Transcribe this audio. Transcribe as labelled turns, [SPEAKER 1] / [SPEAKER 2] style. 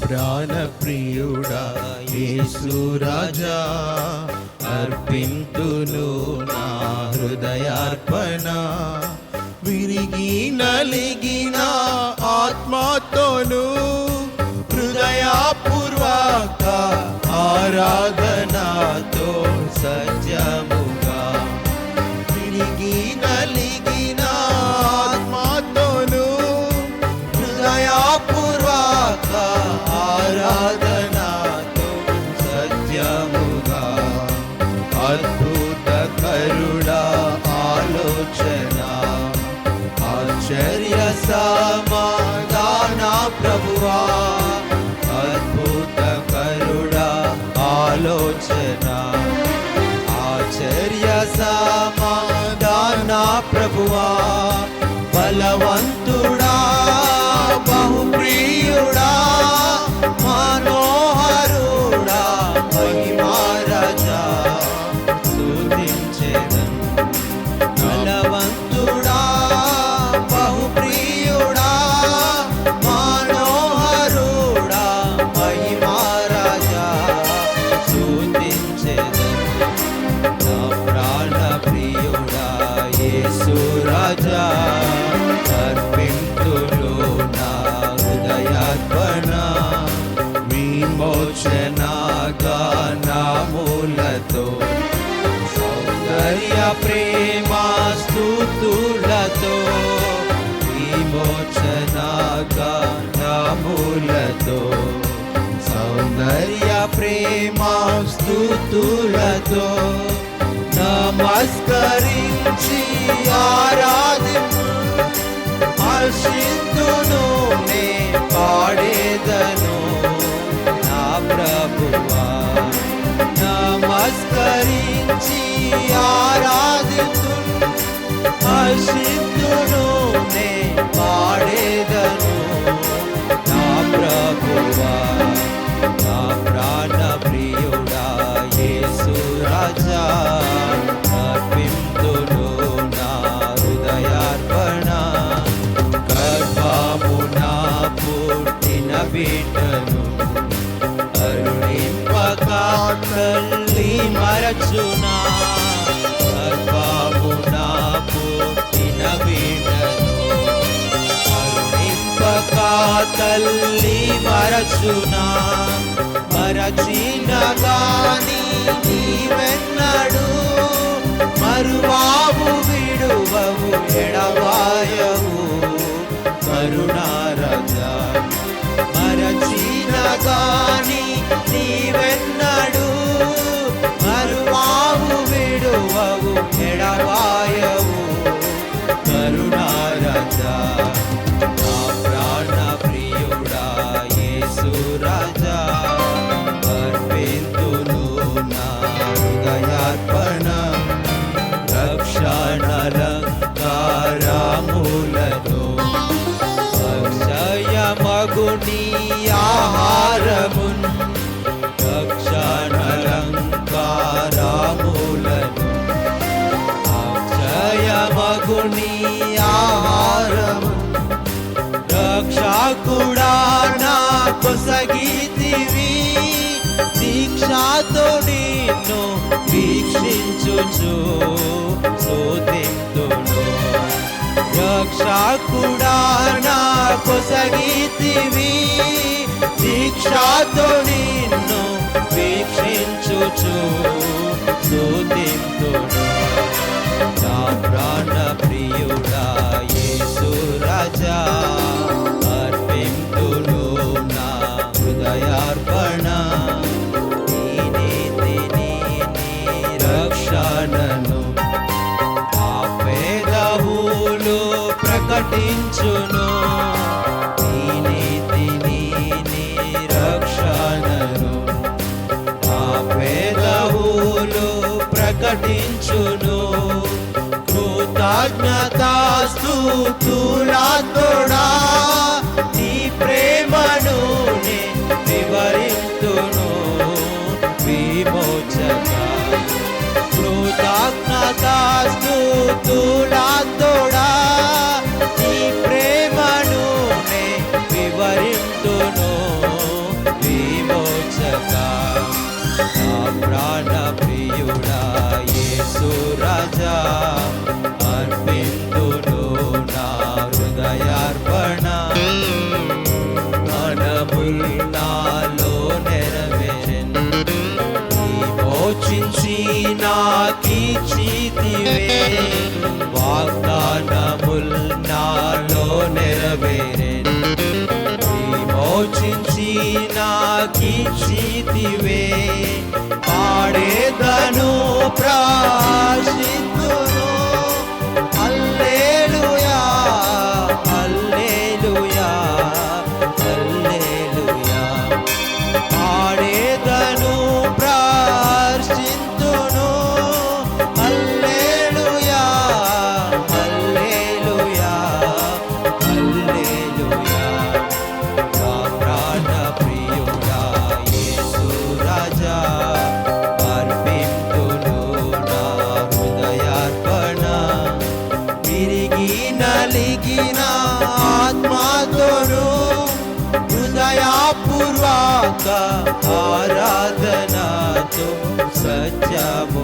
[SPEAKER 1] ప్రాణ ప్రియుడా యేసు రాజా, అర్పింతును నా హృదయార్పణ. విరిగి నలిగిన ఆత్మతోను హృదయపూర్వక ఆరాధనతో సత్యముగా, విరిగి నలిగిన ఆత్మతోను హృదయపూర్వక ఆరాధనతో సత్యముగా, అద్భుత కరుడా ఆలోచన, ఆశ్చర్య సమాధాన ప్రభువా, అద్భుత కరుడా ఆలోచన, ఆశ్చర్య సమాధాన ప్రభువా, బలవంతుడా బహుప్రియుడా మనోహరుడా మహిమా రాజా స్తుతించెదన్. బలవంతుడా బహుప్రియుడా మనోహరుడా మహిమా రాజా స్తుతించెదన్. నా ప్రాణ ప్రియుడా యేసు రాజా, అర్పింతును నా హృదయార్పణ. విమోచన గానములతో సౌందర్య ప్రేమ స్తుతులతో, విమోచన గానములతో సౌందర్య ప్రేమ స్తుతులతో నమస్కరించి ఆరాధించు, హర్షింతును నే పాడేదను నా ప్రభువా. నమస్కరించి ఆరాధించు, హర్షింతును నే పాడేదను నా ప్రభువా. నా ప్రాణ ప్రియుడా యేసు రాజా, అర్పింతును నా హృదయార్పణ. గర్భమున పుట్టిన బిడ్డను కరుణింపక తల్లి మరచునా, గర్భమున పుట్టిన బిడ్డను కరుణింపక తల్లి మరచునా. మరచిన గాని నీవెన్నడు మరువావు విడువవు ఎడబాయవు కరుణారాజా. మరచిన గాని నీవెన్నడు మరువావు విడువవు ఎడబాయవు కరుణారాజా. నా ప్రాణ ప్రియుడా యేసు రాజా, అర్పింతును నా హృదయార్పణ. రక్షణలంకారములను అక్షయమగుని ఆహారమున్, రక్షణలంకారములను అక్షయమగుని ఆహారమున్. రక్షకుడా నా కొసగితివి, దీక్షతో నిన్ను వీక్షించుచు స్తుతింతును. రక్షకుడా నా కొసగితివి, దీక్షతో నిన్ను వీక్షించుచు స్తుతింతును. నా ప్రాణ ప్రియుడా యేసు రాజా, అర్పింతును నా హృదయార్పణ. రక్షణను ఆ పేదవులు ప్రకటించును, నీ నీతిని నీ రక్షణను ఆ పేదవులు ప్రకటించును. కృతజ్ఞతాస్తుతులతోడా నీ ప్రేమను నే వివరింతును విమోచక. కృతజ్ఞతాస్తుతులతోడా నీ ప్రేమను నే వివరింతును రాజా అర్పింతును నా హృదయార్పణ మనముల్ నాలో నెరవేరెన్ విమోచించి నాకిచ్చితివే వాగ్దానముల్ నాలో నెరవేరెన్ విమోచించి నాకిచ్చితివే పాడేదను ప్రార్థింతును హల్లెలూయా హల్లెలూయా హల్లెలూయా పాడేదను ప్రార్థింతును హల్లెలూయా హల్లెలూయా హల్లెలూయా నా ప్రాణ ప్రియుడా యేసు రాజా అర్పింతును నా హృదయార్పణ విరిగి నలిగిన ఆత్మతోను హృదయపూర్వక ఆరాధనతో సత్యము